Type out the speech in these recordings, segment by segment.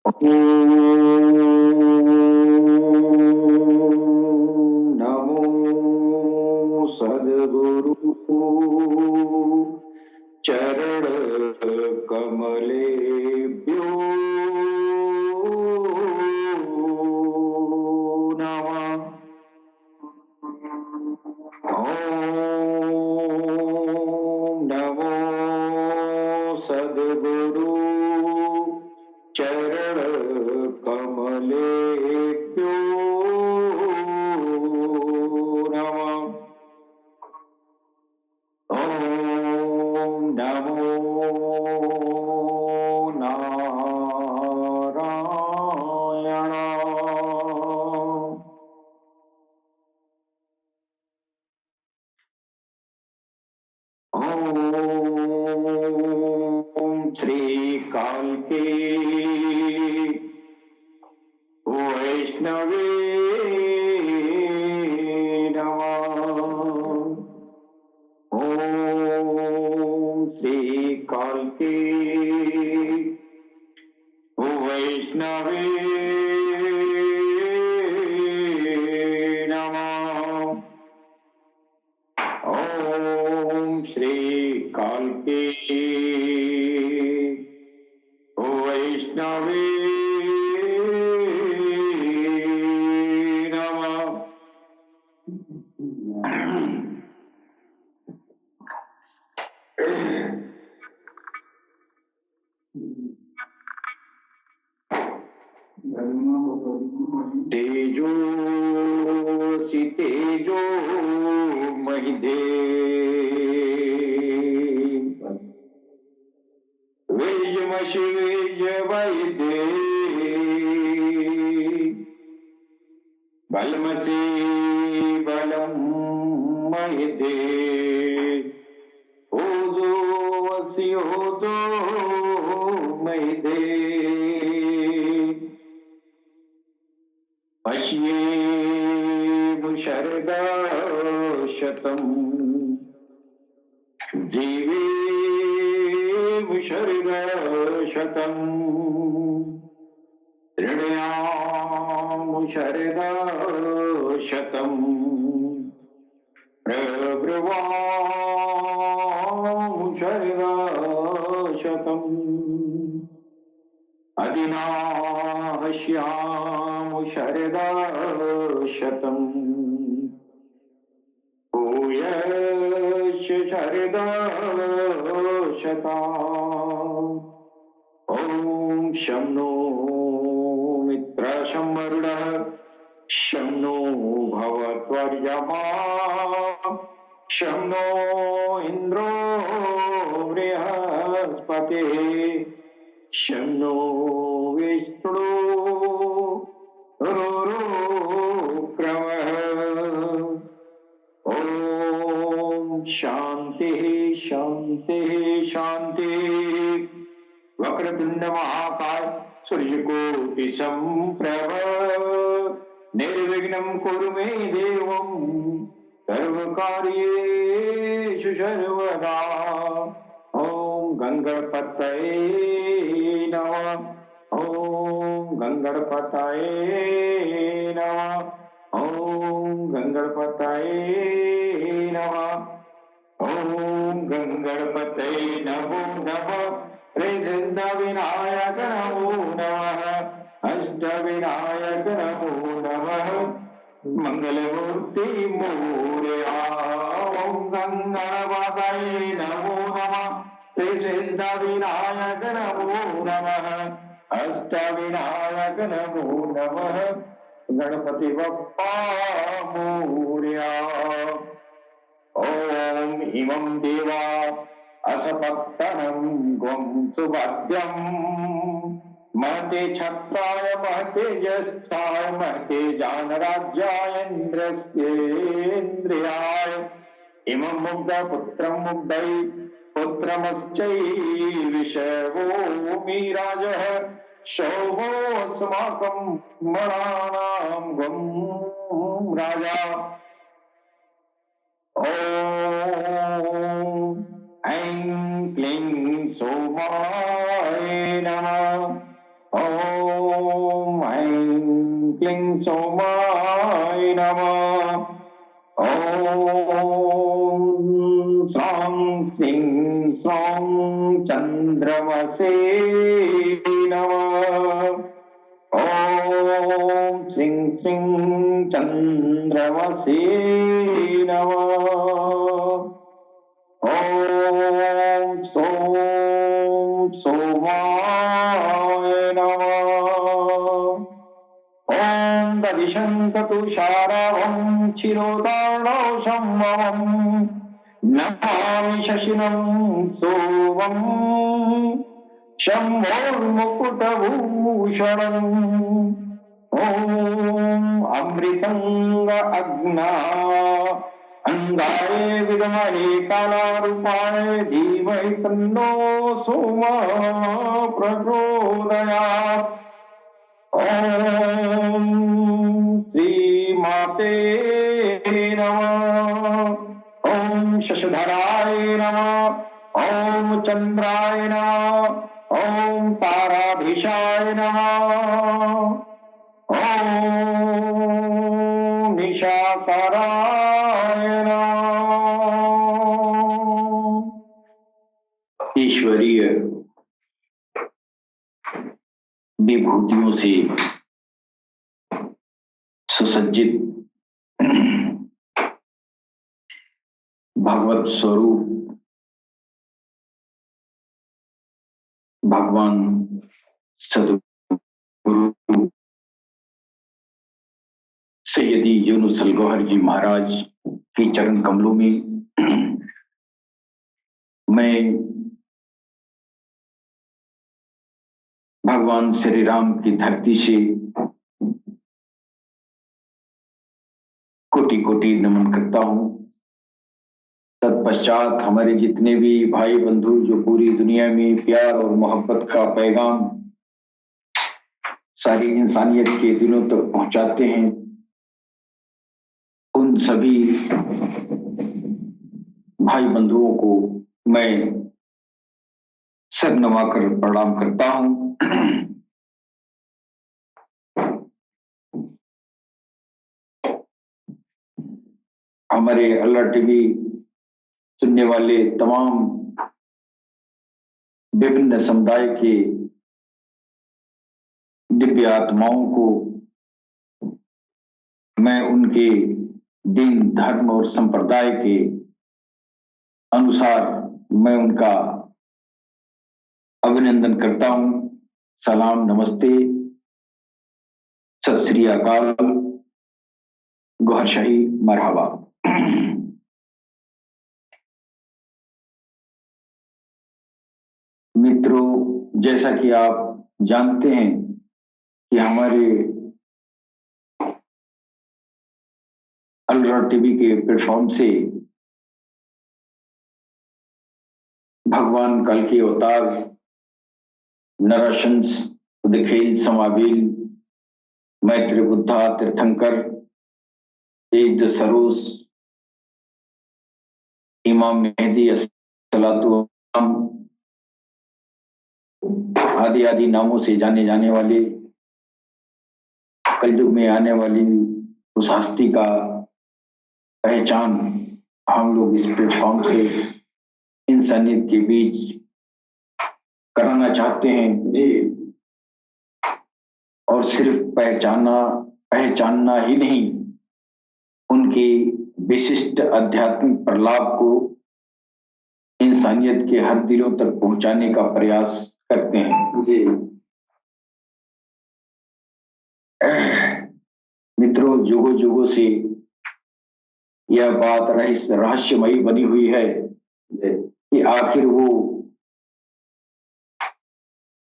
ॐ नमो सद्गुरु चरण कमलेभ्यो नमः। ॐ नमो सद्गुरु चरण कमलेभ्यो नमः। ॐ नमो नारायणाय। ओम श्री कालके वैष्णवे नमः। ओम श्री कालके वैष्णवे नमः। ओम श्री कालके वैष्णवे नमः। तेजोसि तेजो महिदे वेजमसि वेज वैदे बलमसि बलं महिदे ओदो वसि ओदो महिदे पश्ये मुशर्गा शतम् जीवे मुशर्गा शतम् ऋणयामुशर्गा शतम् प्रब्रवामुशर्गा शतम् अदिनाहस्यामुशर्गा शतम् भूयश्च शर्गा शता। ॐ शं नो मित्रशं वरुणः शं नो भवत्वर्यमा शं नो इन्द्रो बृहस्पतिः शं नो विष्णु रुरुक्रमः। ॐ शान्तिः शान्तिः शान्तिः। वक्रतुंड महाकाय सूर्यकोटि संप्रभ निर्विघ्नं कुरु मे देवं सर्वकार्येषु सर्वदा। ॐ गंगणपतये नमः। ॐ गंगणपतये नमः। ॐ गंगणपतये नमः। ॐ गंगणपतये नमो नमः। श्रीसिद्ध विनायक नमो नमः। अष्ट विनायक नमो नमः। मंगलमूर्ति मोरया। ॐ गंगणपतये नमो नमः। श्रीसिद्ध विनायक नमो नमः। अष्ट विनायक नमो नमः। गणपति बप्पा मोरया। ॐ इमं देवा असपत्तनं gwं सुभद्यं महते क्षत्राय महते ज्येष्ठाय महते जानराज्याय इन्द्रस्येन्द्रियाय इमं मुग्धपुत्रं मुग्धै पुत्रमश्चैविषवो मीराजः शोभोऽस्माकं मराणां gwं राजा। ॐ ऐं क्लीं सोमाय नमः। ॐ सोमाय नमः। ॐ श्रां श्रीं श्रौं चन्द्रमसे नमः। ॐ श्रीं श्रीं चन्द्रमसे नमः। ॐ सौं सोमाय नमः। ॐ ददिशन्त तुषारावं चिरोदार्णौ सम्भवम् नमामि शशिनं सोमम् शम्भोर्मुकुटभूषणम्। ॐ अमृतंग अग्ना अंगाय विद्महे कालारूपाय धीमहि तन्नो सोमः प्रचोदयात्। ॐ श्रीमाते नमः। ॐ शशधराय नमः। ॐ चन्द्राय नमः। ॐ ताराधीशाय नमः। ॐ निशाकराय नमः। ईश्वरीय विभूतियों से सुसज्जित भगवत स्वरूप भगवान सदगुरु सैयदी यूनुस अल गौहर जी महाराज के चरण कमलों में मैं भगवान श्री राम की धरती से कोटि कोटि नमन करता हूं। तत्पश्चात हमारे जितने भी भाई बंधु जो पूरी दुनिया में प्यार और मोहब्बत का पैगाम सारी इंसानियत के दिलों तक पहुंचाते हैं, उन सभी भाई बंधुओं को मैं सर नवाकर प्रणाम करता हूं। हमारे अल्लाह टीवी सुनने वाले तमाम विभिन्न समुदाय के दिव्य आत्माओं को मैं उनके दीन धर्म और संप्रदाय के अनुसार मैं उनका अभिनंदन करता हूं। सलाम, नमस्ते, सत श्री अकाल, गौहरशाही, मरहबा। मित्रों, जैसा कि आप जानते हैं कि हमारे अलरा टीवी के प्लेटफॉर्म से भगवान कल के अवतार नरशंस उदखेल समावेल मैत्र बुद्धा तीर्थंकर तेज सरोस इमाम मेहदी अस्सलातु आदि आदि नामों से जाने जाने वाले कलयुग में आने वाली उस हस्ती का पहचान हम लोग इस प्लेटफॉर्म से इंसानियत के बीच कराना चाहते हैं जी। और सिर्फ पहचानना ही नहीं, उनकी विशिष्ट आध्यात्मिक प्रलाप को इंसानियत के हर दिलों तक पहुंचाने का प्रयास करते हैं जी। मित्रों, युगों युगों से यह बात रहस्यमयी बनी हुई है कि आखिर वो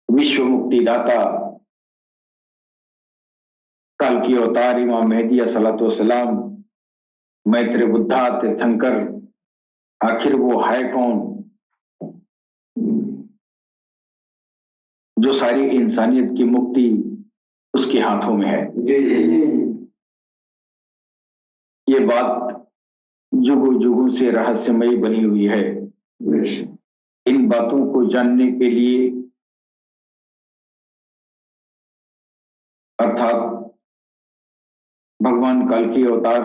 विश्व मुक्तिदाता कल की अवतार इमाम मेहदी अस्सलाम मैत्र बुद्धा तीर्थंकर आखिर वो है कौन जो सारी इंसानियत की मुक्ति उसके हाथों में है। ये बात युगों युगों से रहस्यमयी बनी हुई है। इन बातों को जानने के लिए अर्थात भगवान कल की अवतार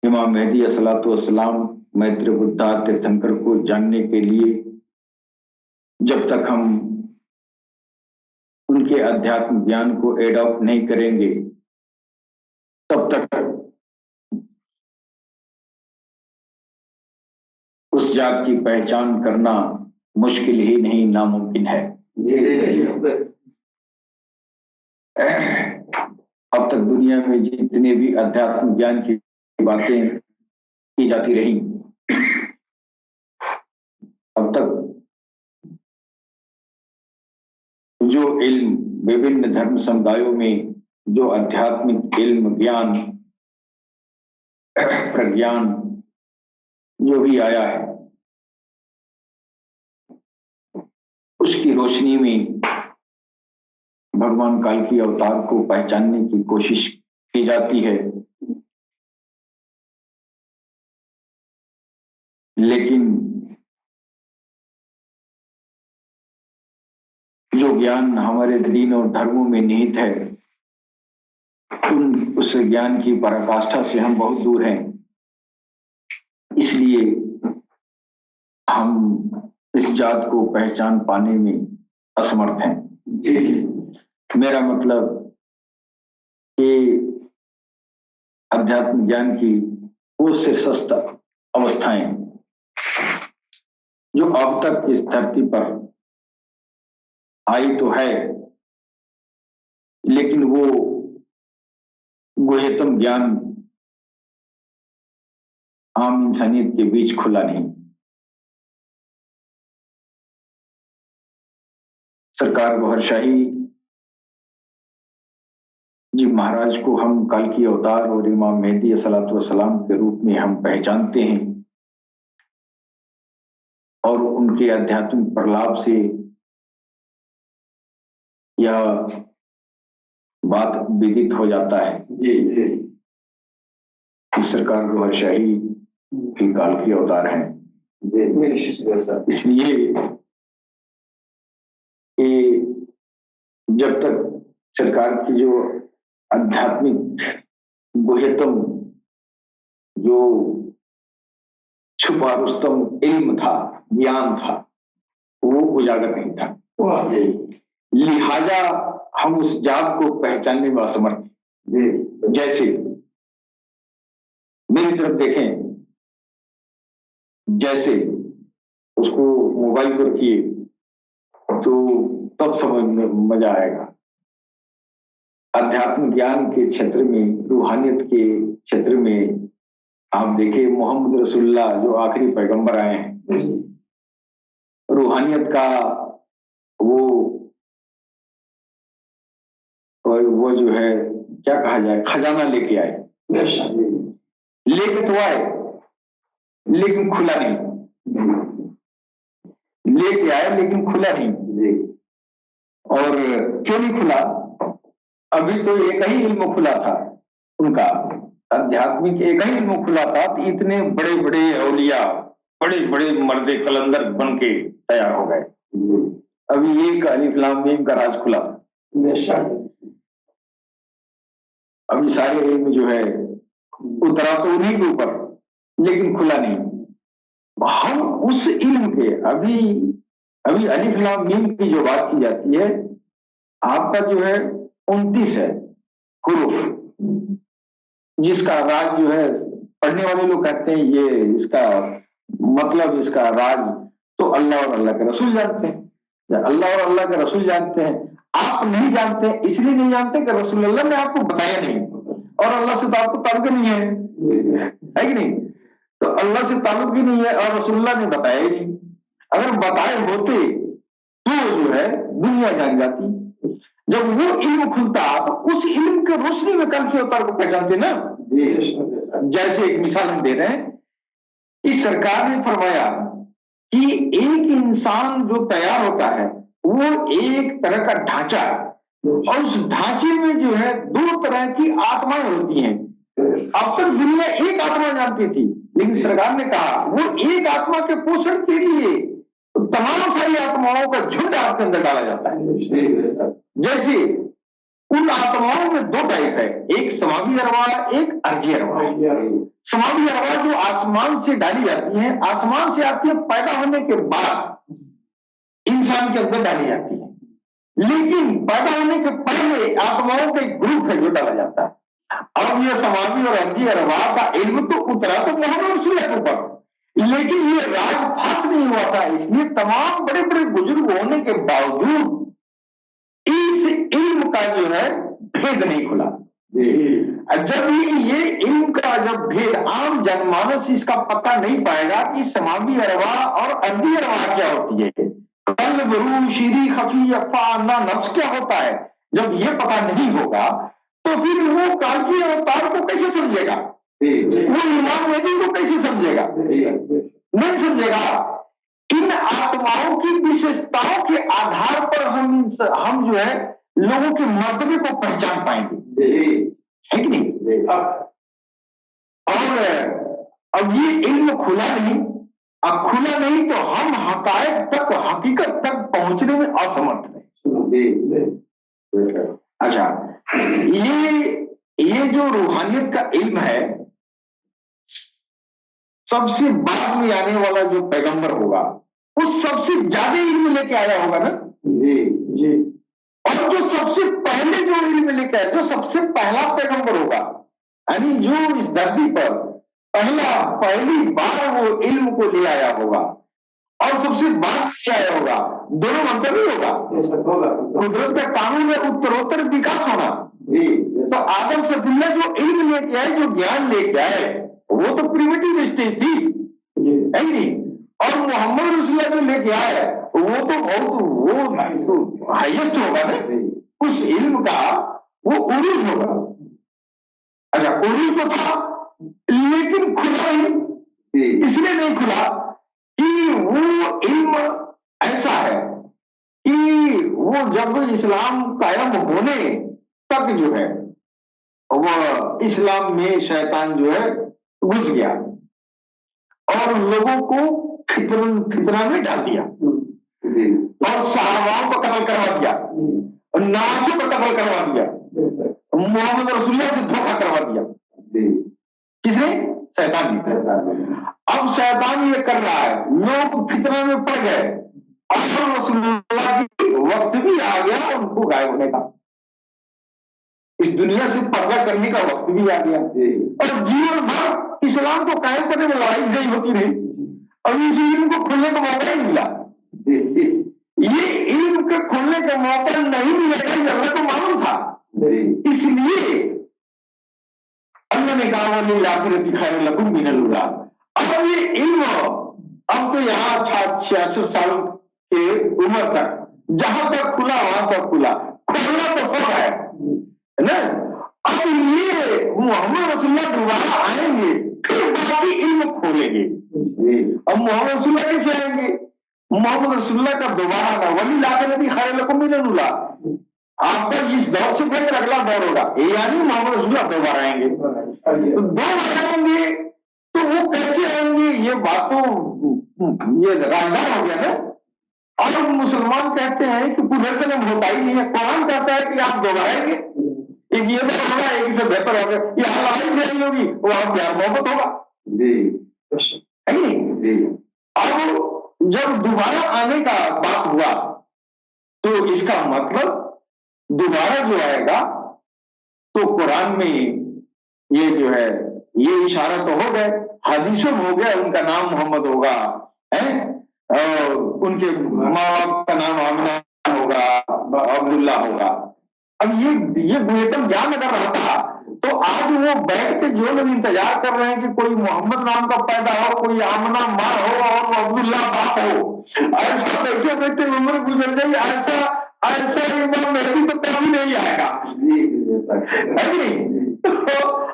इमाम मेहदी अस्सलाम मैत्र बुद्धा तीर्थंकर को जानने के लिए जब तक हम उनके अध्यात्म ज्ञान को एडॉप्ट नहीं करेंगे तब तक उस जात की पहचान करना मुश्किल ही नहीं नामुमकिन है। अब तक दुनिया में जितने भी अध्यात्म ज्ञान की बातें की जाती रही, अब तक जो इल्म विभिन्न धर्म समुदायों में जो आध्यात्मिक इल्म ज्ञान प्रज्ञान जो भी आया है, उसकी रोशनी में भगवान काल की अवतार को पहचानने की कोशिश की जाती है। लेकिन जो ज्ञान हमारे दीन और धर्मों में निहित है, उस ज्ञान की पराकाष्ठा से हम बहुत दूर हैं। इसलिए हम इस जात को पहचान पाने में असमर्थ हैं। मेरा मतलब कि अध्यात्म ज्ञान की वो शीर्षस्थ अवस्थाएं जो अब तक इस धरती पर आई तो है, लेकिन वो गुह्यतम ज्ञान आम इंसानियत के बीच खुला नहीं। सरकार गौहरशाही जी महाराज को हम काल की अवतार और इमाम मेहदी अस्सलाम के रूप में हम पहचानते हैं और उनके आध्यात्मिक प्रलाप से यह बात विदित हो जाता है कि सरकार गौहरशाही भी काल की अवतार हैं। इसलिए कि जब तक सरकार की जो आध्यात्मिक गुह्यतम जो छुपा रुस्तम इल्म था, ज्ञान था, वो उजागर नहीं था, लिहाजा हम उस जात को पहचानने में असमर्थ। जैसे मेरी तरफ देखें, जैसे उसको मोबाइल पर किए तो तब समझ में मजा आएगा। अध्यात्म ज्ञान के क्षेत्र में, रूहानियत के क्षेत्र में आप देखिए मोहम्मद रसूलुल्लाह जो आखिरी पैगंबर आए हैं, रूहानियत का वो जो है क्या कहा जाए, खजाना लेके आए। लेके तो आए लेकिन खुला नहीं, लेके आए लेकिन खुला नहीं। और क्यों नहीं खुला? अभी तो एक ही इल्म खुला था उनका, आध्यात्मिक एक ही इल्म खुला था, तो इतने बड़े बड़े औलिया, बड़े बड़े मर्दे कलंदर बन के तैयार हो गए। अभी एक अलिफ लाम मीम का राज खुला था। अभी सारे इल्म जो है उतरा तो उन्हीं के ऊपर, लेकिन खुला नहीं। हम उस इल्म के अभी अलिफ लाम मीम की जो बात की जाती है, आपका जो है 29 है हुरूफ, जिसका राज जो है पढ़ने वाले लोग कहते हैं ये इसका मतलब, इसका राज तो अल्लाह और अल्लाह के रसूल जानते हैं। अल्लाह और अल्लाह के रसूल जानते हैं, आप नहीं जानते। इसलिए नहीं जानते कि रसूल अल्लाह ने आपको बताया नहीं, और अल्लाह से तो आपको ताल्लुक नहीं है कि नहीं? तो अल्लाह से ताल्लुक ही नहीं है और रसूलुल्लाह ने बताया ही नहीं। अगर बताए होते तो जो है दुनिया जान जाती। जब वो इल्म खुलता तो उस इल्म के रोशनी में कल के अवतार को पहचानते ना। जैसे एक मिसाल हम दे रहे हैं कि सरकार ने फरमाया कि एक इंसान जो तैयार होता है वो एक तरह का ढांचा है, और उस ढांचे में जो है 2 तरह की आत्माएं होती हैं। अब तक दुनिया एक आत्मा जानती थी, लेकिन सरकार ने कहा वो एक आत्मा के पोषण के लिए तमाम सारी आत्माओं का झुंड आपके अंदर डाला जाता है। जैसे उन आत्माओं में दो टाइप है, एक समाधि अरवाह, एक अर्जी अरवाह। समाधि अरवाह जो आसमान से डाली जाती है, आसमान से आती है, पैदा होने के बाद इंसान के अंदर डाली जाती है, लेकिन पैदा होने के पहले आत्माओं का एक ग्रुप है जो डाला जाता है। अब ये समाधि और अर्जी अरवाह का इल्म तो उतरा तो मोहम्मद रसूलुल्लाह के ऊपर, लेकिन ये राज फास नहीं हुआ था, इसलिए तमाम बड़े बड़े बुजुर्ग होने के बावजूद इस इल्म का जो है भेद नहीं खुला। जब ये इल्म का जब भेद आम जनमानस इसका पता नहीं पाएगा कि समाधि अरवाह और अर्जी अरवाह क्या होती है, कल्ब, रूह, शीरी, खफी, अफा, अन्ना, नफ्स क्या होता है, जब ये पता नहीं होगा तो फिर वो कालकी अवतार को कैसे समझेगा, वो इमाम मेहदी को कैसे समझेगा, नहीं समझेगा। इन आत्माओं की विशेषताओं के आधार पर हम जो है लोगों के मर्तबे को पहचान पाएंगे, है कि नहीं। और अब ये इल्म खुला नहीं, अब खुला नहीं तो हम हकायक तक, हकीकत तक पहुंचने में असमर्थ हैं। अच्छा, ये जो रूहानियत का इल्म है, सबसे बाद में आने वाला जो पैगंबर होगा वो सबसे ज्यादा इल्म लेके आया होगा ना जी। और जो सबसे पहले जो इल्म लेके आया, जो सबसे पहला पैगंबर होगा, यानी जो इस धरती पर पहली बार वो इल्म को ले आया होगा और सबसे बाद में आया होगा, दोनों अंतर नहीं होगा। कुदरत का कानून है उत्तरोत्तर विकास होना जी। तो आदम से दुनिया जो इल्म लेके आए, जो ज्ञान लेके आए, वो तो प्रिमिटिव स्टेज थी, है नहीं। और मोहम्मद रसूलुल्लाह जो लेके आए वो तो बहुत हाईएस्ट होगा ना, उस इल्म का वो उरूज होगा। अच्छा, उरूज तो था लेकिन खुला ही इसलिए नहीं खुला कि वो इल्म ऐसा है कि वो जब इस्लाम कायम होने तक जो है वो इस्लाम में शैतान जो है घुस गया और लोगों को फितना में डाल दिया और सहाबाओं को कत्ल करवा दिया और नवासों को कत्ल करवा दिया, मोहम्मद रसूलुल्लाह से धोखा करवा दिया। किसने? शैतान ने। अब शैतान ये कर रहा है, लोग फितना में पड़ गए और रसूलुल्लाह की वक्त भी आ गया उनको गायब होने का, इस दुनिया से पर्दा करने का वक्त भी आ गया और जीवन भर इस्लाम को कायम करने में लड़ाई नहीं होती रही और इस इल्म को खोलने का मौका नहीं मिला। ये इल्म के खोलने का मौका नहीं मिलेगा, ये अल्लाह को मालूम था, इसलिए अल्लाह ने कहा वली आखिरती खैर लकुम मिनल उला। अब ये इल्म अब तो यहाँ 66 साल के उम्र तक जहां तक खुला वहां तक खुला, खोलना तो सब है ना। अब ये मोहम्मद रसूलुल्लाह दोबारा आएंगे फिर बाकी इल्म खोलेंगे। अब मोहम्मद रसूलुल्लाह कैसे आएंगे? मोहम्मद रसूलुल्लाह का दोबारा आना वली आखिरती खैर लकुम मिनल उला, आपका इस दौर से फिर अगला दौर होगा, यानी मोहम्मद रसूलुल्लाह दोबारा आएंगे। तो दो आएंगे तो वो कैसे आएंगे? ये बात तो ये राजदार हो गया ना। और मुसलमान कहते हैं कि पुनर्जन्म होता ही नहीं है, कुरान कहता है कि आप दोबारा आएंगे, एक ये तो होगा, एक से बेहतर होगा, यहाँ लड़ाई नहीं होगी, वहां प्यार मोहब्बत होगा है नहीं। अब जब दोबारा आने का बात हुआ तो इसका मतलब दोबारा जो आएगा तो कुरान में ये जो है ये इशारा तो हो गए, हदीसों में हो गया, उनका नाम मोहम्मद होगा, है और उनके माँ बाप का नाम आमिना होगा, अब्दुल्ला होगा। अब ये बुनियाद ज्ञान अगर रहता तो आज वो बैठ के जो लोग इंतजार कर रहे हैं कि कोई मोहम्मद नाम का पैदा हो, कोई आमना माँ हो और अब्दुल्ला बाप हो, ऐसा बैठे बैठे उम्र गुजर जाए, ऐसा इमाम मेहदी तो कभी नहीं आएगा है नहीं।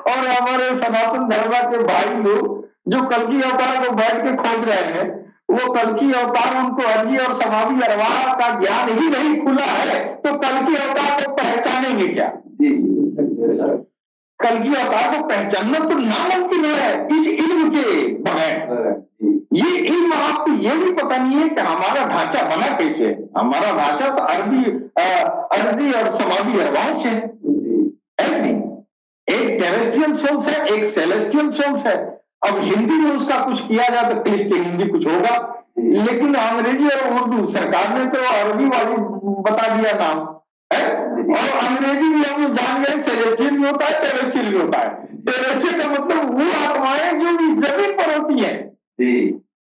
और हमारे सनातन धर्म के भाई लोग जो कल्कि अवतार को बैठ के खोज रहे हैं, वो कल्कि अवतार उनको अर्जी और समाधि अरवाह का ज्ञान ही नहीं खुला है, तो कल्कि अवतार को पहचानेंगे क्या? कल्कि अवतार को पहचानना तो नामुमकिन है इस इल्म के बगैर। ये इल्म आपको ये भी पता नहीं है कि हमारा ढांचा बना कैसे है। हमारा ढांचा तो अर्दी और समाधि अरवाओं से है कि नहीं? एक टेरेस्ट्रियल सोल्स है, एक सेलेस्टियल सोल्स है। अब हिंदी में उसका कुछ किया जाए तो क्लिष्ट हिंदी कुछ होगा, लेकिन अंग्रेजी और उर्दू सरकार ने तो अरबी वाली बता दिया नाम है। और अंग्रेजी भी हम जान गए, सेलेस्टियल भी होता है, टेरेस्ट्रियल भी होता है। टेरेस्ट्रियल का मतलब वो आत्माएं जो इस जमीन पर होती है,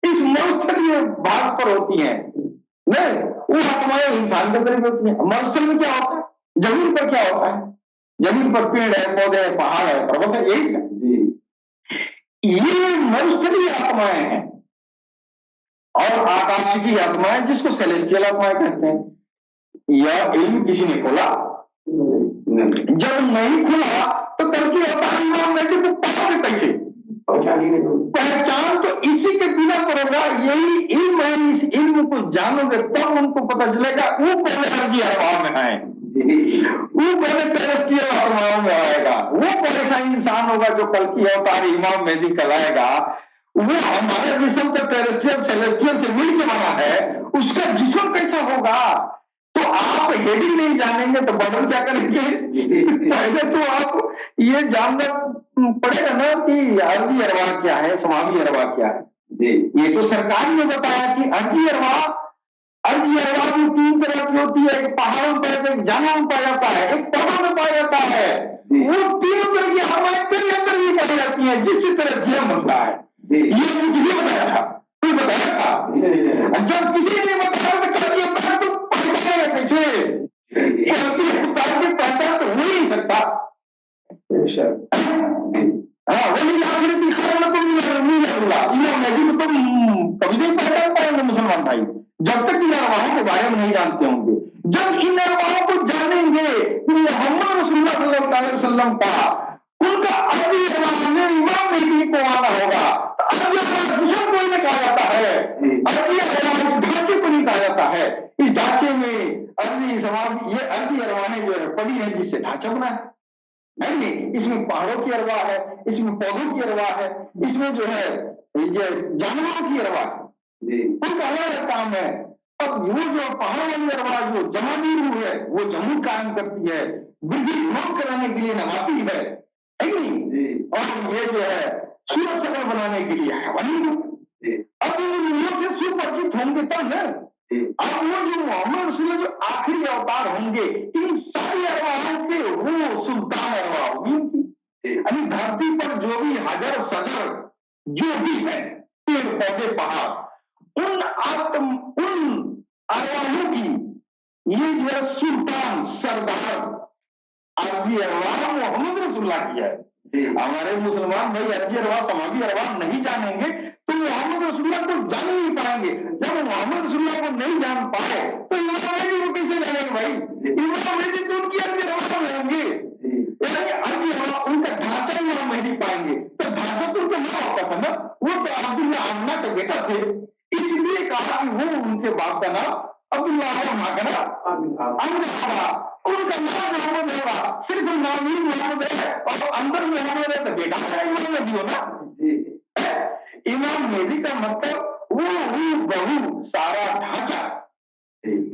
इस मरुस्थलीय भाग पर होती हैं, नहीं वो आत्माएं इंसान के अंदर भी होती हैं। मरुस्थल में क्या होता है, जमीन पर क्या होता है, जमीन पर पेड़ है, पौधे है, पहाड़ है, पर्वत है, यही है। ये मरुस्थलीय आत्माएं हैं और आकाशिकी आत्माएं जिसको सेलेस्टियल आत्माएं कहते हैं। यह इल्म किसी ने खोला? जब नहीं खुला तो कल की अवतार इमाम मेहदी को पाओगे कैसे? पहचान तो इसी के बिना पर होगा, यही इल्म है। इस इल्म को जानोगे तब उनको पता चलेगा वो पहले अर्जी अरवाह में आए, वो पहले टेरेस्ट्रियल अरवाह में आएगा। वो कौन सा इंसान होगा जो कल की अवतार इमाम मेहदी कहलाएगा? वो हमारा जिस्म तो टेरेस्ट्रियल सेलेस्टियल से मिलकर बना है, उसका जिस्म कैसा होगा? तो आप हेडिंग नहीं जानेंगे तो बदल क्या करेंगे? पहले तो आप ये जानना पड़ेगा ना कि अर्जी अरवाह क्या है, समाधि अरवाह क्या है। ये तो सरकार ने बताया कि अर्जी अरवाह भी 3 तरह की होती है। एक पहाड़ों में पाया, एक जानवरों में पाया जाता है, एक पौधों में पाया जाता है। वो 3 तरह की आत्माएं तेरे अंदर भी पाई जाती है, जिससे तरह जीवन बनता है। ये किसी ने बताया था? कोई बताया था? जब किसी ने बताया तो कल की अवतार तो पहचानेगा कैसे? कल की अवतार की पहचान तो हो ही नहीं सकता। हाँ, वही आखिरती खैर को इमाम मेहदी को तुम कभी नहीं पहचान पाएंगे मुसलमान भाई, जब तक इन अरवाहों के बारे में नहीं जानते होंगे। जब इन अरवाहों को जानेंगे कि मोहम्मद रसूलुल्लाह सल्लल्लाहु अलैहि वसल्लम का उनका अर्जी अरवाह में इमाम मेहदी को आना होगा। अर्जी अरवाह जिस्म को नहीं कहा जाता है, अर्जी अरवाह इस ढांचे को नहीं कहा जाता है। इस ढांचे में अर्जी समाधि, ये अर्जी अरवाहें जो है पड़ी है जिससे ढांचा बना है नहीं। इसमें पहाड़ों की अरवाह है, इसमें पौधों की अरवाह है, इसमें जो है ये जानवरों की अरवाह है, उनका अलग काम है। अब वो जो पहाड़ वाली अरवाह जो जमानी रूह है, वो जमून कायम करती है, वृद्धि ग्रोथ कराने के लिए नवाती है नहीं? और ये जो है सूरज शकल बनाने के लिए हैवानी रूह। अब इन रूहों से सुपरिचित होंगे तब न। अब वो जो मोहम्मद रसूलुल्लाह जो आखिरी अवतार होंगे, इन सारी अरवाहों के वो सुल्तान अरवाह होगी उनकी। यानी धरती पर जो भी हजर सजर जो भी है, पेड़ पौधे पहाड़, उन अरवाहों की ये जो है सुल्तान सरदार अर्जी अरवाह मोहम्मद रसूलुल्लाह की है। हमारे मुसलमान भाई अर्जी अरवाह समाधि अरवाह नहीं जानेंगे तो मोहम्मद रसूलुल्लाह को जान नहीं पाएंगे। जब मोहम्मद रसूलुल्लाह को नहीं जान पाए तो इमाम मेहदी को कैसे जानेंगे भाई? इमाम मेहदी तो उनकी अर्जी अरवाह में होंगे, यानी अर्जी अरवाह उनका ढांचा इमाम मेहदी पाएंगे। तो ढांचा तो उनका माँ बाप का था ना, वो तो अब्दुल्ला आमना के बेटा थे, इसलिए कहा कि वो उनके बाप का नाम अब्दुल्ला और माँ का नाम अब्दुल्ला, उनका नाम मोहम्मद होगा। सिर्फ नाम ही मोहम्मद है और अंदर मोहम्मद है तो बेटा का इमाम मेहदी होना। इमाम मेहदी का मतलब वो बहु सारा ढांचा,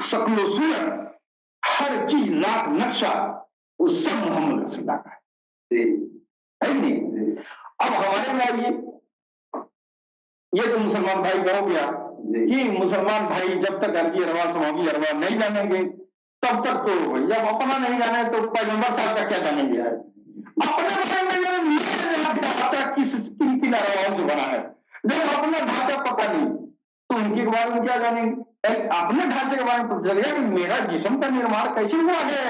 शक्लो सूरत, हर चीज नाक नक्शा वो सब मोहम्मद रसूलुल्लाह का है नहीं? अब हमारे में आइए, ये तो मुसलमान भाई कहो गया कि मुसलमान भाई जब तक अर्जी अरवाह समाधि अरवाह नहीं जानेंगे तब तक तो जब अपना नहीं जाने तो पैगंबर साहब का क्या जानेंगे? अपने बारे में ढांचा किन अरवाहों से बना है, जब अपना ढांचा पता नहीं तो उनके बारे में क्या जानेंगे? अपने ढांचे के बारे में पता चलेगा कि मेरा जिस्म का निर्माण कैसे हुआ है।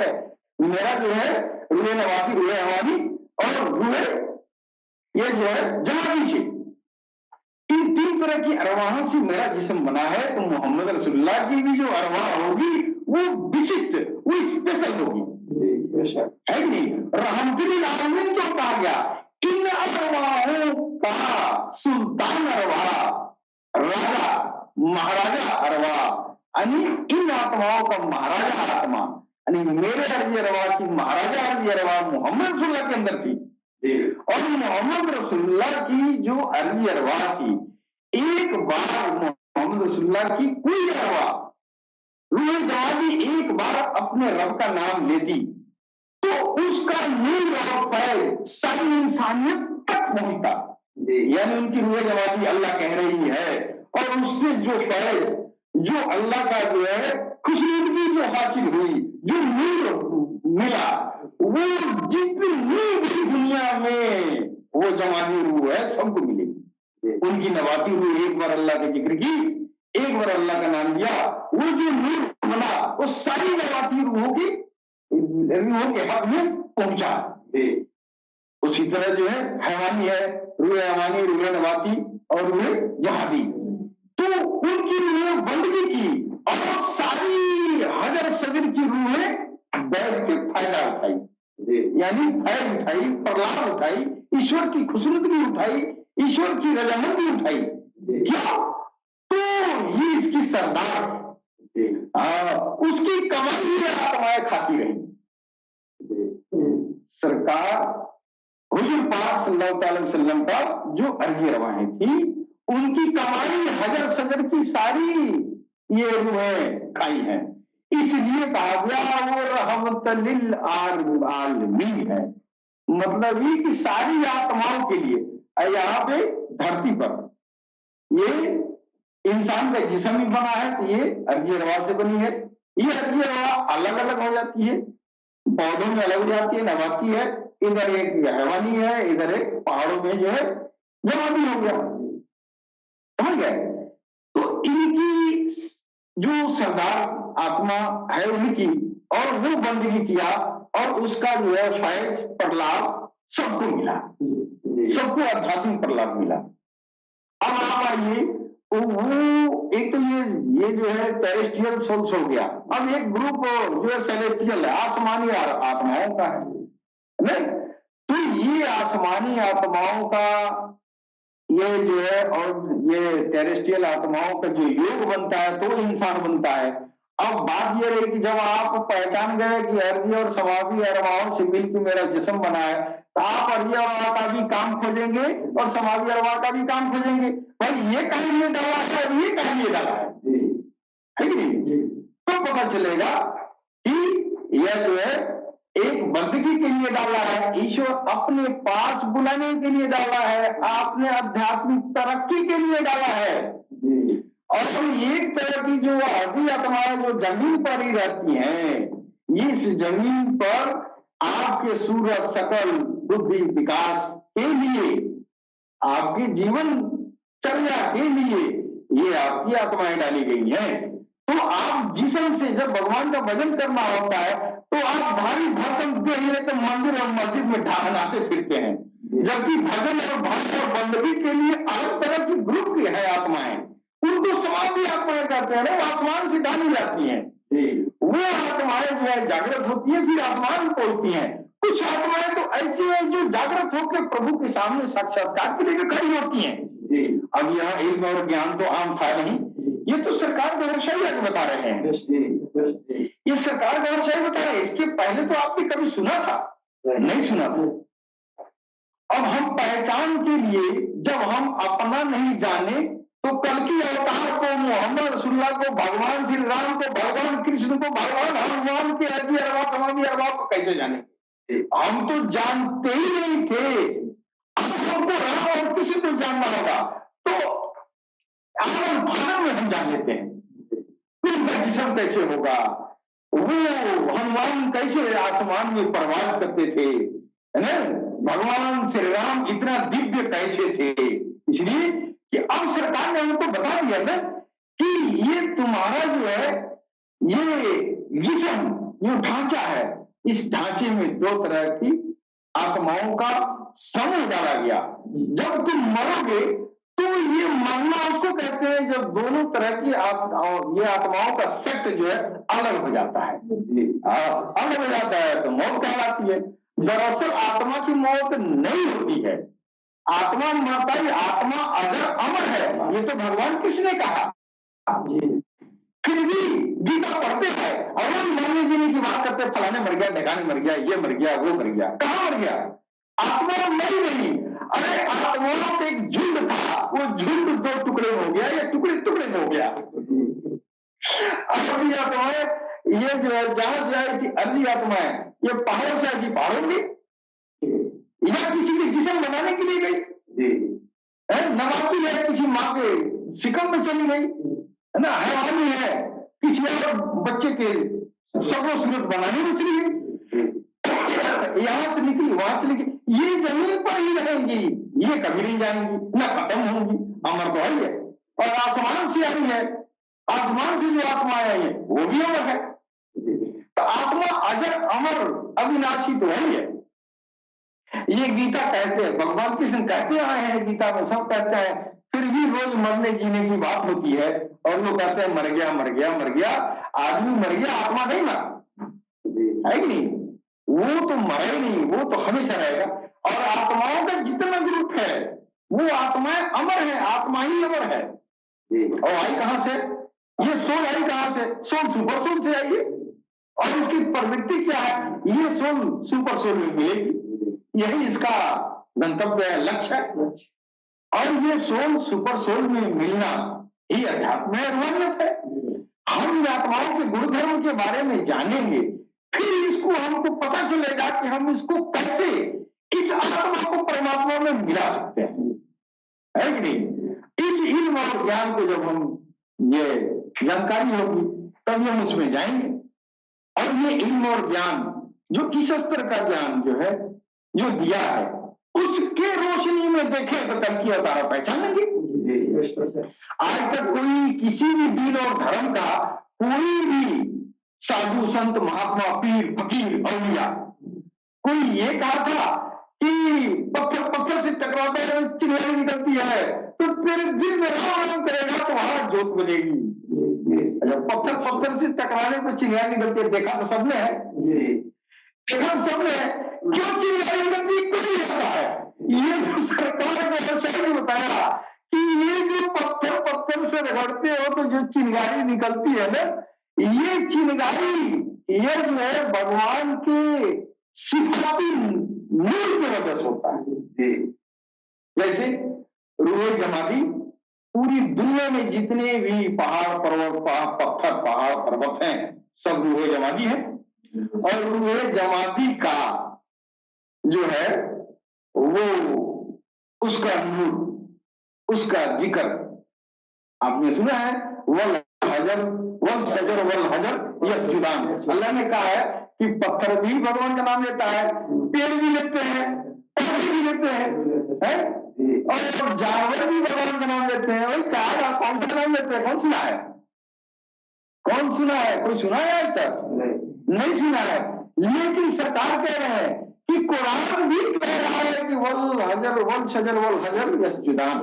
मेरा जो है रूहे नवाती, रूहे हवानी और रूहे ये जो है जमाती से, इन 3 तरह की अरवाहों से मेरा जिस्म बना है। तो मोहम्मद रसूलुल्लाह की भी जो अरवाह होगी वो विशिष्ट, वो स्पेशल होगी, है कि नहीं? रहमतुल आलमीन क्यों कहा गया? इन अरवाहों का सुल्तान अरवाह, राजा महाराजा अरवाह, यानी इन आत्माओं का महाराजा आत्मा, यानी मेरे अर्जी अरवाह की महाराजा अर्जी अरवाह मोहम्मद रसूलुल्लाह के अंदर थी। और मोहम्मद रसूलुल्लाह की जो अर्जी अरवाह थी एक बार मोहम्मद रसूलुल्लाह की कोई अरवाह, रूह जमाती एक बार अपने रब का नाम लेती तो उसका नूर और फैज सारी इंसानियत तक पहुंचता। यानी उनकी रूह जमाती अल्लाह कह रही है और उससे जो फैज, जो अल्लाह का जो है खुशनुदगी जो हासिल हुई, जो नूर मिला, वो जितनी भी दुनिया में वो जमाती रूह है सबको मिलेगी। उनकी नबाती रूह एक बार अल्लाह का जिक्र की, एक बार अल्लाह का नाम लिया, वो जो नूर मिला वो सारी नबाती रूहों की रूहों के हक में पहुंचा। उसी तरह जो है हैवानी है, रूह हैवानी, रूह नबाती और रूह जहादी, तो उनकी रूह बंदगी की और सारी हजर सजर की रूहें बैठ के फायदा उठाई, यानी फैज उठाई, प्रलाप उठाई, ईश्वर की खुशनुदगी उठाई, ईश्वर की रजामंदी उठाई। क्यों? तो ये इसकी सरदार उसकी कमाई आत्माएं खाती रही। सरकार हुजूर पाक सल्लल्लाहु अलैहि वसल्लम का जो अर्जी रवाएं थी, उनकी कमाई हजर सजर की सारी ये रूहें खाई हैं, इसलिए कहा गया वो रहमतल लिल आलमीन है। मतलब ये कि सारी आत्माओं के लिए यहाँ पे धरती पर ये इंसान का जिस्म ही बना है तो ये अर्जी रवा से बनी है। ये अर्जी रवा अलग अलग हो जाती है, पौधों में अलग हो जाती है, नबाती है, इधर एक हैवानी है, इधर एक पहाड़ों में जो है जमाती हो गया, समझ गए। तो इनकी जो सरदार आत्मा है उनकी, और वो बंदगी किया और उसका जो है फैज प्रलाप सबको मिला, सबको आध्यात्मिक प्रलाप मिला। अब आप आइए, वो एक तो ये जो है टेरेस्ट्रियल सोल्स हो गया, अब एक ग्रुप जो है सेलेस्टियल है, आसमानी आत्माओं का है नहीं। तो ये आसमानी आत्माओं का ये जो है और ये टेरेस्ट्रियल आत्माओं का जो योग बनता है तो इंसान बनता है। अब बात यह रही कि जब आप पहचान गए कि अर्जी और समावी अरवाहों से मिलकर मेरा जिस्म बना है, तो आप अर्जी अरवाह का भी काम खोजेंगे और समावी अरवाह का भी काम खोजेंगे। भाई ये कहीं लिए डाला है और ये कहीं लिए डाला है कि नहीं? तो पता चलेगा कि यह जो है एक बंदगी के लिए डाला है, ईश्वर अपने पास बुलाने के लिए डाला है, आपने आध्यात्मिक तरक्की के लिए डाला है। और एक तरह की जो आदि आत्माएं जो जमीन पर ही रहती हैं, इस जमीन पर आपके सूरत सकल बुद्धि विकास के लिए, आपके जीवन चर्या के लिए ये आपकी आत्माएं डाली गई हैं। तो आप जिस्म से जब भगवान का भजन करना होता है तो आप भारी भरकम देह लेकर मंदिर और मस्जिद में ढाहनाते फिरते हैं, जबकि भजन और भक्त और बंदगी के लिए अलग तरह की ग्रुप की है आत्माएं, उनको समाधि आत्माएं कहते हैं, वो आसमान से डाली जाती हैं। वो आत्माएं जो है जागृत होती है, फिर आसमान पहुंचती हैं। कुछ आत्माएं तो ऐसी हैं जो जागृत होकर प्रभु के सामने साक्षात्कार के लिए खड़ी होती हैं। अब यहाँ इल्म और ज्ञान तो आम था नहीं, ये तो सरकार गौरशाही आगे बता रहे हैं, ये सरकार गौरशाही बता रहे हैं। इसके पहले तो आपने कभी सुना था? नहीं सुना था। अब हम पहचान के लिए जब हम अपना नहीं जाने तो कल की अवतार को, मोहम्मद रसूलुल्लाह को, भगवान श्री राम को, भगवान कृष्ण को, भगवान हनुमान के अर्जी अरवा समाधि अरवा को कैसे जाने? हम तो जानते ही नहीं थे। अब हमको राम और कृष्ण को जानना होगा तो आनंद भानन में हम जान लेते हैं। फिर उनका जिस्म कैसे होगा, वो हनुमान कैसे आसमान में प्रवास करते थे, है ना? भगवान श्री राम इतना दिव्य कैसे थे? इसलिए कि अब सरकार ने हमको बता दिया ना कि ये तुम्हारा जो है ये जिस्म, जो ढांचा है, इस ढांचे में दो तरह की आत्माओं का समूह डाला गया। जब तुम मरोगे तो ये मरना उसको कहते हैं जब दोनों तरह की ये आत्माओं का सेट जो है अलग हो जाता है, अलग हो जाता है तो मौत कहलाती है। दरअसल आत्मा की मौत नहीं होती है, आत्मा मरता ही, आत्मा अगर अमर है, ये तो भगवान किसने कहा? फिर भी गीता पढ़ते हैं और मरने जीने की बात करते हैं, फलाने मर गया, ढकाने मर गया, ये मर गया, वो मर गया। कहां मर गया? आत्मा मरी नहीं। अरे आत्माओं का एक झुंड था, वो झुंड 2 टुकड़े हो गया या टुकड़े टुकड़े हो गया। अर्धी आत्माएं, ये जो है जहां से आई थी अर्धी आत्माएं, ये पहाड़ों से आई थी पहाड़ों में, या किसी के जिस्म बनाने के लिए गई है, नवाती है किसी माँ के शिकम में चली गई है ना, हैवानी है किसी और बच्चे के शक्ल सूरत बनाने में चली गई, यहां से निकली वहां से निकली, ये जमीन पर ही रहेंगी, ये कभी नहीं जाएंगी, न खत्म होंगी, अमर तो है। और आसमान से आई है, आसमान से जो आत्मा आई है वो भी अमर है। तो आत्मा अजर अमर अविनाशी तो है। ये गीता कहते हैं, भगवान कृष्ण कहते आए हैं गीता में, सब कहते हैं, फिर भी रोज मरने जीने की बात होती है और लोग कहते हैं मर गया मर गया मर गया। आदमी मर गया, आत्मा नहीं मरा है कि नहीं, वो तो मरे नहीं, वो तो हमेशा रहेगा। और आत्माओं का जितना ग्रुप है वो आत्माएं अमर है, आत्मा ही अमर है। और आई कहां से, ये सोल आई कहां से, सोल सुपर सोल से आई है। और इसकी प्रवृत्ति क्या है, ये सोल सुपर सोल में मिलेगी, यही इसका गंतव्य है, लक्ष्य है। और ये सोल सुपर सोल में मिलना ही अध्यात्म है, रूहानियत है। हम आत्माओं के गुणधर्म के बारे में जानेंगे, फिर इसको हमको पता चलेगा कि हम इसको कैसे इस आत्मा को परमात्मा में मिला सकते हैं, है कि नहीं। इस इल्म और ज्ञान को जब हम ये जानकारी होगी तब हम उसमें जाएंगे। और ये इल्म और ज्ञान जो इस स्तर का ज्ञान जो है जो दिया है उसके रोशनी में देखें तो कल की अवतारा पहचान लेंगे। आज तक कोई किसी भी दीन और धर्म का कोई भी साधु संत महात्मा पीर फकीर औलिया कोई ये कहा था कि पत्थर पत्थर से टकराते हुए चिंगारी निकलती है तो तेरे दिल में राम करेगा तो वहां ज्योत बनेगी। जब पत्थर पत्थर से टकराने पर चिंगारी निकलती है, देखा तो सबने है, देखा सबने है, क्यों चिंगारी निकलती है कुछ नहीं आता है। ये तो सरकार ने बताया कि ये जो पत्थर पत्थर से रगड़ते हो तो जो चिंगारी निकलती है ना, ये चिंगारी ये जो है भगवान के सिफाती नूर की वजह से होता है। जैसे रूहे जमादी, पूरी दुनिया में जितने भी पहाड़ पर्वत पत्थर पहाड़ पर्वत हैं सब रूहे जमादी है। और रूहे जमादी का जो है वो उसका नूर, उसका जिक्र आपने सुना है, वल हजर वल शजर वल हजर यस्जुदान। अल्लाह ने कहा है कि पत्थर भी भगवान का नाम लेता है, पेड़ भी लेते हैं, पौधे भी लेते हैं, और जानवर भी भगवान का नाम लेते हैं। वही कहा कौन सा नाम लेते हैं, कौन सुना है, कौन सुना है, कोई सुना है आज तक नहीं सुना है। लेकिन सरकार कह रहे हैं कि कुरान भी कह रहा है कि वल हजर वल शजर वल हजर यस्जुदान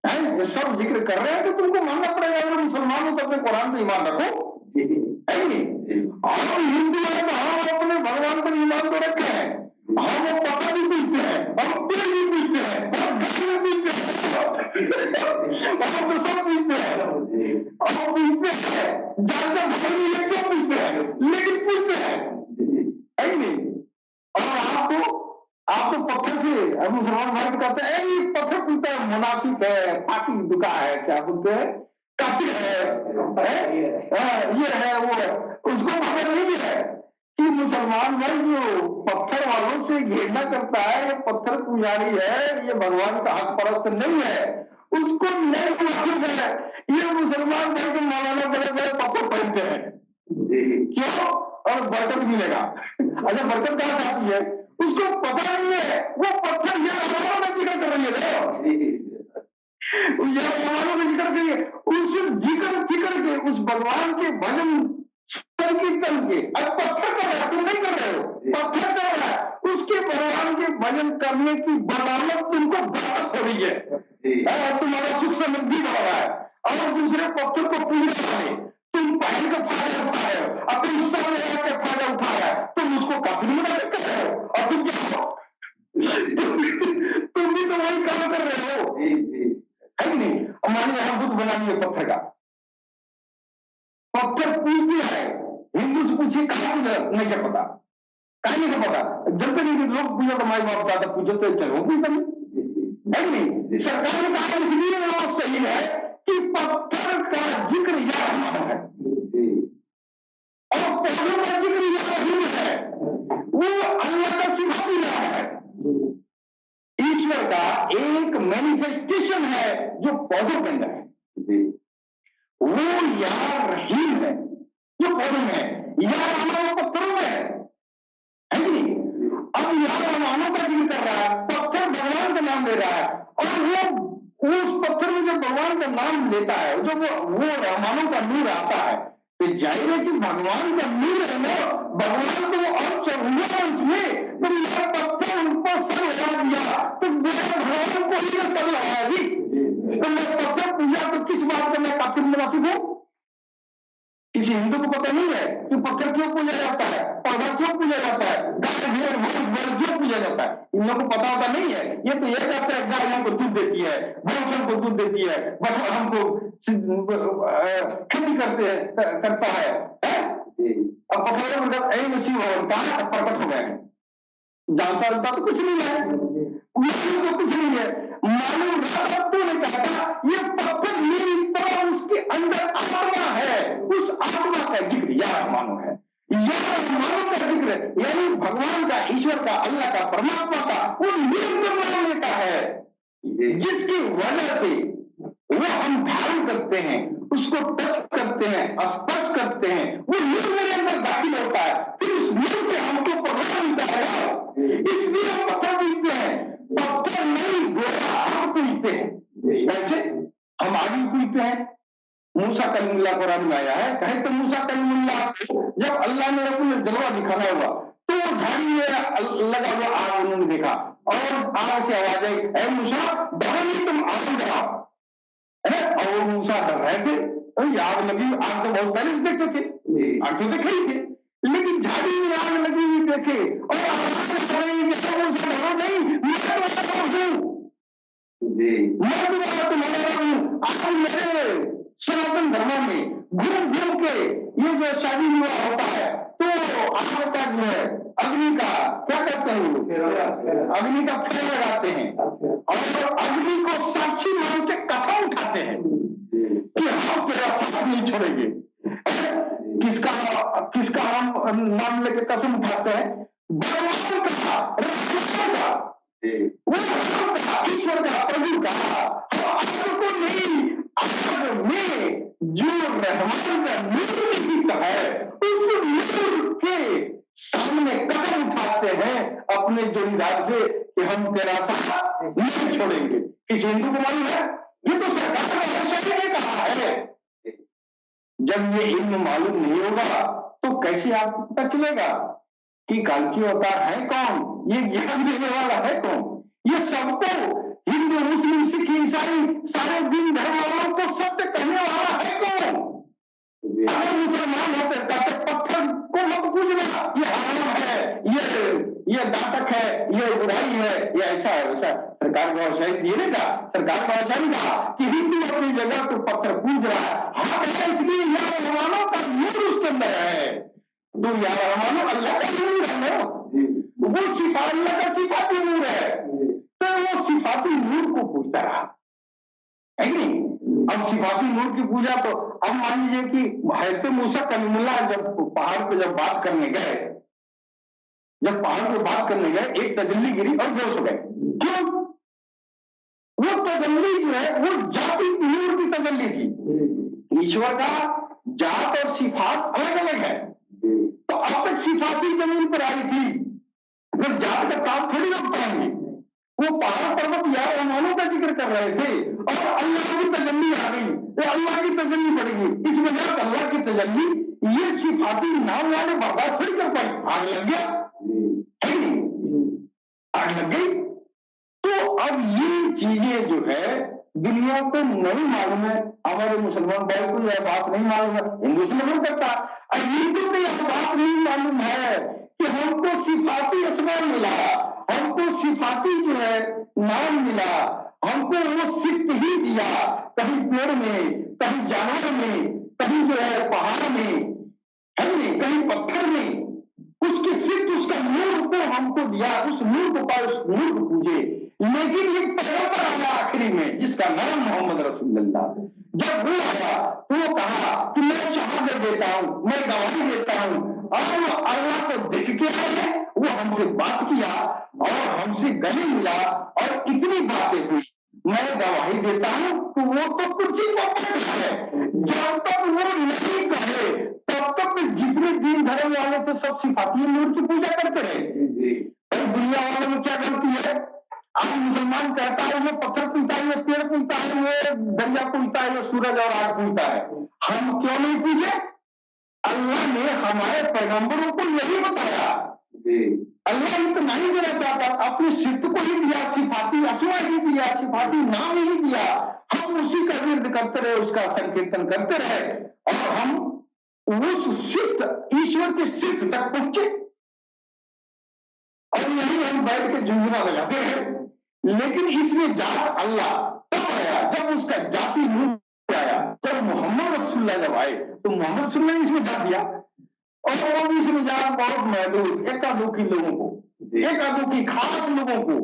है, ये सब जिक्र कर रहे हैं। तो तुमको मानना पड़ेगा, अगर मुसलमान हो तो अपने कुरान पर ईमान रखो, है नहीं। हम हिंदू हैं तो हम अपने भगवान पर ईमान तो रखे हैं, हम वो पत्थर भी पूछते हैं, हम पेड़ भी पूछते हैं, हम घर भी पूछते हैं, हम तो सब पूछते हैं, हम पूछते हैं, जानकर भगवान भी क्यों पूछते हैं, लेकिन पूछते हैं, है नहीं। और आप तो पत्थर से मुसलमान भाई को कहते हैं ये पत्थर पूछता है, मुनाफिक है, फाकी दुका है, क्या बोलते हैं, काफिर है, ये है वो है। उसको खबर नहीं है कि मुसलमान भाई जो पत्थर वालों से घेरना करता है, ये पत्थर पुजारी है, ये भगवान का हक परस्त नहीं है, उसको नहीं वाकिफ है। ये मुसलमान भाई को मौलाना बड़े बड़े पत्थर पहनते हैं, क्यों, और बरकत मिलेगा। अच्छा बरकत कहां से आती है उसको पता नहीं है, वो पत्थर ये भगवान का जिक्र कर रही है, में जिक्र करिए, उस जिक्र के उस भगवान के भजन कीर्तन के, अब पत्थर कर रहा है, तुम नहीं कर रहे हो, पत्थर कर रहा है, उसके भगवान के भजन करने की बदौलत तुमको बरकत हो रही है, तुम्हारा सुख समृद्धि बढ़ रहा है। और दूसरे पत्थर को पूजने वाले तुम पहल का फायदा उठा रहे हो, अपनी उत्साह में फायदा उठा रहा है, तुम उसको काफी मदद कर रहे हो, और तुम क्या तुम भी तो वही काम कर रहे हो, है कि नहीं। हमारे यहां बुद्ध बना दिए पत्थर का, पत्थर पूजते हैं, हिंदू से पूछिए कहा पूजा, नहीं क्या पता, कहीं नहीं पता, जब तक नहीं लोग पूजा तो माई बाप दादा पूजते चलो भी करें, है नहीं? सरकार ने कहा इसलिए वो सही है कि पत्थर का जिक्र या रहमान है और पौधों का जिक्र या रहीम है, वो अल्लाह का सिफाती नाम है। ईश्वर का एक मैनिफेस्टेशन है जो पौधों के अंदर है, वो या रहीम है जो पौधों में है, या रहमान पत्थरों में है कि नहीं? अब या रहमानों का जिक्र कर रहा है, पत्थर भगवान का नाम ले रहा है और वो उस पत्थर में जब भगवान का नाम लेता है, जो वो रहमानों का नूर आता है, तो जाहिर है कि भगवान का नूर है ना, भगवान को वो अंश हुआ उसमें, तो मेरा पत्थर उनको सर लगा दिया, तो मेरा भगवान को ही सर लगाया जी, तो मैं पत्थर पूजा तो किस बात का मैं काफिर मुनाफिक हूं? किसी हिंदू को पता नहीं है कि पत्थर क्यों पूजा जाता है, पौधा क्यों पूजा जाता है, गाय भेड़ भैंस क्यों पूजा जाता है, इन लोगों को पता होता नहीं है। ये तो ये कहते हैं गाय हमको दूध देती है, भैंस हमको दूध देती है, बस हमको खेती करता है? अब पत्थर कहा प्रकट हो गए, जानता रहता तो कुछ नहीं है, मालूम तो कुछ नहीं है, मालूम रहता तो नहीं कहता ये पत्थर मेरी तरह उसके अंदर आत्मा है, उस आत्मा का जिक्र या रहमानो है, या रहमानो का जिक्र, यानी भगवान का, ईश्वर का, अल्लाह का, परमात्मा का वो निरंतर नाम लेता है, जिसकी वजह से वो हम धारण करते हैं, उसको टच करते हैं, स्पर्श करते हैं, वो नूर मेरे अंदर दाखिल होता है, फिर उस नूर से हमको प्रभाव मिलता है, इसलिए हम पत्थर पूजते हैं। पत्थर नहीं गोरा हम पूजते हैं। कैसे? हम आगे पूजते हैं। मूसा कलीमुल्लाह कुरान में आया है, कहे तो मूसा कलीमुल्लाह को जब अल्लाह ने अपना जलवा दिखाना हुआ तो झाड़ी में लगा हुआ आग उन्होंने देखा और आग से आवाज आई, ऐ मूसा डरो नहीं, तुम आग जलाओ, है? और वो मूसा डर रहे थे, आग लगी, आग तो बहुत पहले से देखते थे, आग तो देखे ही थे, लेकिन झाड़ी में आग लगी हुई देखे और आवाज आ रही है, डरो नहीं, मैं तुम्हारा हूं, मैं तुम्हारा हूं। आज मेरे सनातन धर्म में घूम घूम के ये जो शादी विवाह होता है तो आग का जो है, अग्नि का क्या कहते हैं, अग्नि का फेर लगाते हैं और अग्नि को साक्षी मान के कसम उठाते हैं कि हम तेरा साथ नहीं छोड़ेंगे। किसका हम नाम लेके कसम उठाते हैं? भगवान का, राम का, वो ईश्वर का, प्रभु का। आग को नहीं, आग में जो रहमान का नूर है, उस नूर के सामने कसम उठाते हैं अपने जोड़ीदार से कि हम तेरा साथ नहीं छोड़ेंगे। किसी हिंदू को मालूम है? ये तो सरकार का वर्षा ने कहा है। जब ये इल्म मालूम नहीं होगा तो कैसे आपको पता चलेगा कि कल की अवतार है कौन, ये ज्ञान देने वाला है कौन? ये सबको, हिंदू मुस्लिम सिख ईसाई सारे दिन धर्म वालों को सत्य कहने वाला है कौन? अगर मुसलमान होते कहते पत्थर को मत पूजना, ये हराम है, ये नाटक है, ये बुराई है, ये ऐसा है वैसा। सरकार को औषधि दिए ना, सरकार को औषधि कहा कि हिंदू अपनी जगह तो पत्थर पूज रहा है, हाँ इसलिए या रहमानो का नूर उसके अंदर है, तो या रहमानो अल्लाह का नूर है ना, वो सिफा अल्लाह का सिफाती नूर है, तो वो सिफाती नूर को पूजता रहा है कि नहीं? अब सिफाती नूर की पूजा तो अब मान लीजिए कि हज़रत मूसा कलीमुल्लाह जब पहाड़ पे जब बात करने गए, जब पहाड़ पे बात करने गए एक तजल्ली गिरी और बेहोश हो गए। क्यों? वो तजल्ली जो है वो जाति नूर की तजल्ली थी। ईश्वर का जात और सिफात अलग अलग है, तो अब तक सिफाती जमीन पर आई थी, वो जात का काम थोड़ी रोक पाएंगे। वो पहाड़ पर्वत या रहमानों का जिक्र कर रहे थे और अल्लाह की तजल्ली आ गई, तो अल्लाह की तजल्ली बढ़ेगी, इस वजह से अल्लाह की तजल्ली ये सिफाती नाम वाले बर्दाश्त थोड़ी कर पाए। आग लग गया है नहीं, आग लग गई। तो अब ये चीजें जो है दुनिया को नहीं मालूम है, हमारे मुसलमान भाई को यह बात नहीं मालूम है, हिंदू से नहीं करता, और हिंदू को यह बात नहीं मालूम है कि हमको सिफाती असमा मिला, हमको सिफाती जो है नाम मिला, हमको वो सिफ्त ही दिया, कहीं पेड़ में, कहीं जानवर में, कहीं जो है पहाड़ में, है नहीं, कहीं पत्थर में, उसकी सिफ्त, उसका नूर को हमको दिया, उस नूर को पाए, उस नूर को पूजे। लेकिन एक पैगंबर आया आखिरी में जिसका नाम मोहम्मद रसूलुल्लाह। जब वो आया तो वो कहा कि मैं शहादत देता हूं, मैं गवाही देता हूं, और अल्लाह को देख के आए, वो हमसे बात किया और हमसे गले मिला और इतनी बातें हुई। मैं गवाही देता हूं तो वो तो कुर्सी पर बैठा है, जब तक वो नहीं कहे तब तक जितने दिन धर्म वाले थे सब सिफाती नूर की पूजा करते रहे। और दुनिया वालों में क्या गलती है? आज मुसलमान कहता है ये पत्थर पूजता है, ये पेड़ पूजता है, ये दरिया पूजता है, ये सूरज और आग पूजता है। हम क्यों नहीं पूजे? अल्लाह ने हमारे पैगंबरों को यही बताया। अल्लाह इतना ही देना चाहता, अपनी सिद्ध को ही दिया, सिफाती अस्मा ही दिया, सिफाती नाम ही दिया। हम उसी का विरोध करते रहे, उसका संकीर्तन करते रहे और हम उस सिद्ध ईश्वर के सिद्ध तक पहुंचे और यही हम बैठ के झुंझुना बजाते हैं। लेकिन इसमें जात अल्लाह तब आया जब उसका जाति नूर आया। जब मोहम्मद रसूलुल्लाह जब आए तो मोहम्मद रसूलुल्लाह ने इसमें जात दिया और वो भी इसमें जात बहुत महदूद एकादुखी लोगों को, एकादुखी खास लोगों को,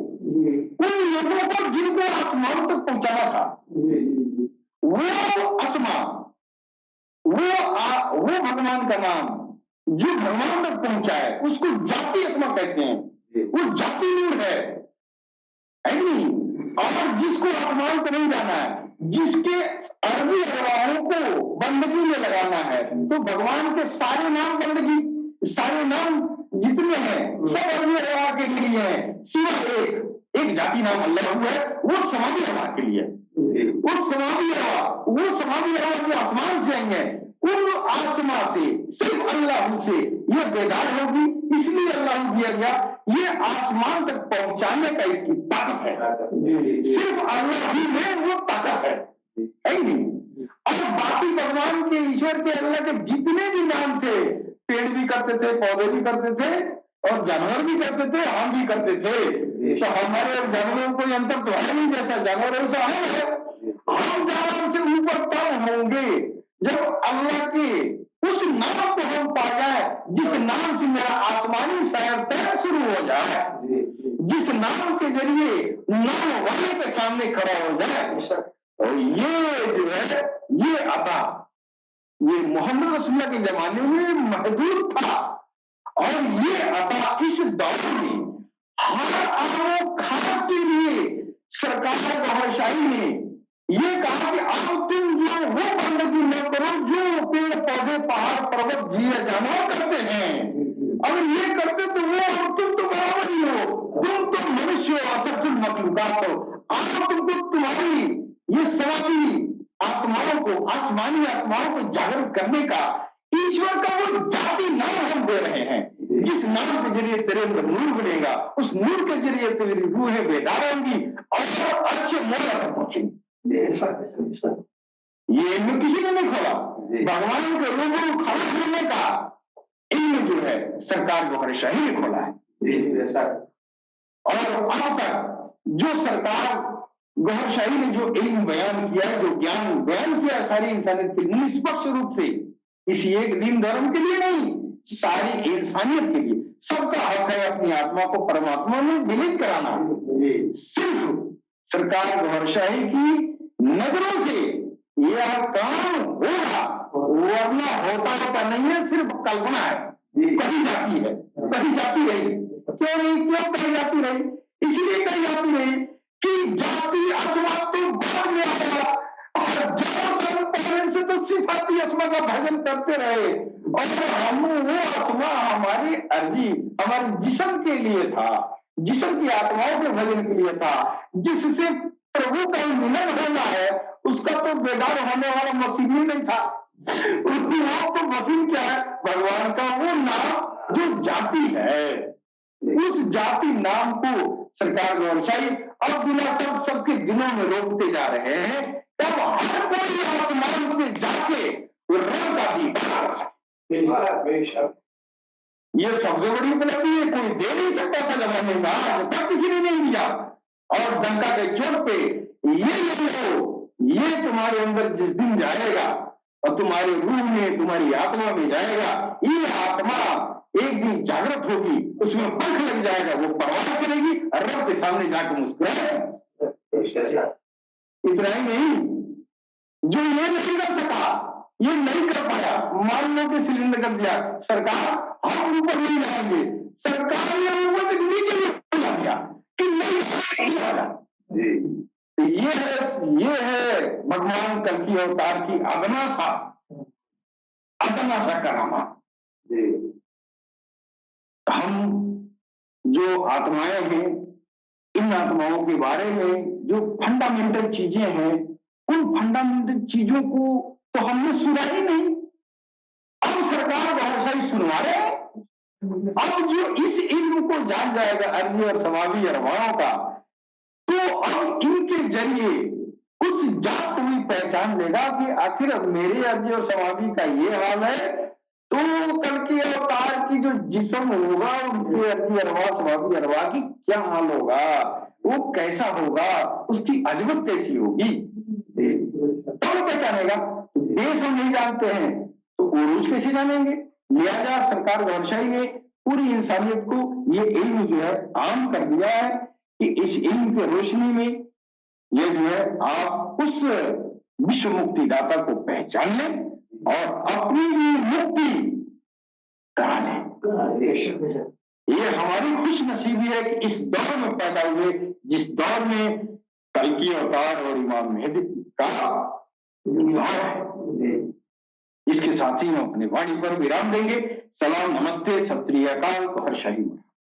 उन लोगों को जिनको आसमान तक पहुंचाना था। वो आसमान, वो भगवान का नाम जो भगवान तक पहुंचाए उसको जाति अस्मा कहते हैं। वो जाति नूर है नहीं? और जिसको आसमान पर नहीं जाना है, जिसके अरबी अरवाहों को बंदगी में लगाना है, तो भगवान के सारे नाम बंदगी, सारे नाम जितने हैं सब अरबी अरवाह के लिए हैं, सिवाय एक जाति नाम अल्लाह है, वो समाधि अरवाह के लिए। वो समाधि अरवाह जो आसमान से आई है, उन आसमां से सिर्फ अल्लाह से ये बेदार होगी, इसलिए अल्लाह दिया गया। ये आसमान तक पहुंचाने का इसकी ताकत है, सिर्फ अल्लाह ही में वो ताकत है नहीं? और बाकी भगवान के, ईश्वर के, अल्लाह के जितने भी नाम थे, पेड़ भी करते थे, पौधे भी करते थे और जानवर भी करते थे, हम भी करते थे। तो हमारे और जानवरों को कोई अंतर तो है नहीं, जैसा जानवरों से हम जानवर से ऊपर तब होंगे जब अल्लाह के उस नाम को हम पा जाए, जिस नाम से मेरा आसमानी सैर तय शुरू हो जाए, जिस नाम के जरिए नाम वाले के सामने खड़ा हो जाए। और ये जो है ये अता, ये मोहम्मद रसूलुल्लाह के जमाने में महदूद था और ये अता इस दौर में हर आम खास के लिए सरकार बादशाही ने ये कहा कि अब तुम जो वो बंदगी न करो जो पेड़ पौधे पहाड़ पर्वत जीव जानवर करते हैं। अगर ये करते तो वो तुम तो बराबर ही हो, तुम तो मनुष्य हो, असफल मखलूकात हो। अब तुमको तुम्हारी ये समाधि आत्माओं को, आसमानी आत्माओं को जागरूक करने का ईश्वर का वो जाति नाम हम दे रहे हैं, जिस नाम के जरिए तेरे अंदर नूर बनेगा, उस नूर के जरिए तेरी रूहें बेदार होंगी और अच्छे मोल तक पहुंचेंगी। ये इल्म किसी ने नहीं खोला, भगवान के रूबरू खड़ा होने का इल्म जो है सरकार गौहर शाही ने खोला है। और अब तक जो सरकार गौहर शाही ने जो इल्म बयान किया है, जो ज्ञान बयान किया है सारी इंसानियत के लिए, निष्पक्ष रूप से, किसी एक दीन धर्म के लिए नहीं, सारी इंसानियत के लिए। सबका हक है अपनी आत्मा को परमात्मा में विलीन कराना। सिर्फ सरकार गौहर शाही की नजरों से यह काम होगा, वरना होता नहीं है, सिर्फ कल्पना है, कही जाती है, कही जाती रही। क्यों नहीं, क्यों कही जाती रही? इसलिए कही जाती रही कि जाति अस्मा तो बाद में आया और जब पहले से तो सिफाती अस्मा का भजन करते रहे और हम वो अस्मा हमारी अर्जी, हमारे जिस्म के लिए था, जिस्म की आत्माओं के भजन के लिए था, जिससे प्रभु का मिलन होना है। उसका तो बेदार होने वाला मसीह ही नहीं था। उसकी वो तो मसीह क्या है? भगवान का वो नाम जो जाति है, उस जाति नाम को सरकार गौरशाही अब बिना सबके दिनों में रोकते जा रहे हैं। तब हर कोई आसमान में जाके रब का दीदार कर सके। ये सबसे बड़ी उपलब्धि है, कोई दे नहीं सकता था जमाने में, आज तक किसी ने नहीं दिया। और डंका के चोट पे ये तुम्हारे अंदर जिस दिन जाएगा और तुम्हारे रूह में, तुम्हारी आत्मा में जाएगा, ये आत्मा एक दिन जागृत होगी, उसमें पंख लग जाएगा, वो परवाह करेगी और रब के सामने जाकर मुस्कुराएगी। इतना ही नहीं, जो ये नहीं कर सका, ये नहीं कर पाया, मान लो कि सिलेंडर कर दिया, सरकार हम ऊपर नहीं जाएंगे, सरकार ने ऊपर से नीचे नहीं बुला दिया कि नहीं आएगा। ये है भगवान कल की अवतार की अदना सा करामा। हम जो आत्माएं हैं, इन आत्माओं के बारे में जो फंडामेंटल चीजें हैं, उन फंडामेंटल चीजों को तो हमने सुना ही नहीं। अब सरकार बहुत सुनवा रहे हैं। अब जो इस इल्म को जान जाएगा अरबी और समावी अरवाओं का, तो अब इनके जरिए उस जात को भी पहचान लेगा कि आखिर अब मेरे अरबी और समावी का ये हाल है, तो कल के अवतार की जो जिस्म होगा, उनके अरबी अरवा समावी अरवा की क्या हाल होगा, वो कैसा होगा, उसकी अजमत कैसी होगी, कौन पहचानेगा? देश हम नहीं जानते हैं तो उरूज कैसे जानेंगे? लिहाजा सरकार गौरशाही ने पूरी इंसानियत को ये इल्म जो है आम कर दिया है कि इस इल्म की रोशनी में ये जो है आप उस विश्व मुक्ति दाता को पहचान लें और अपनी भी मुक्ति करा लें। ये हमारी खुश नसीबी है कि इस दौर में पैदा हुए, जिस दौर में कल की अवतार और इमाम मेहदी का दौर है। इसके साथ ही हम अपनी वाणी पर विराम देंगे। सलाम, नमस्ते, सत श्री अकाल, हर शाही।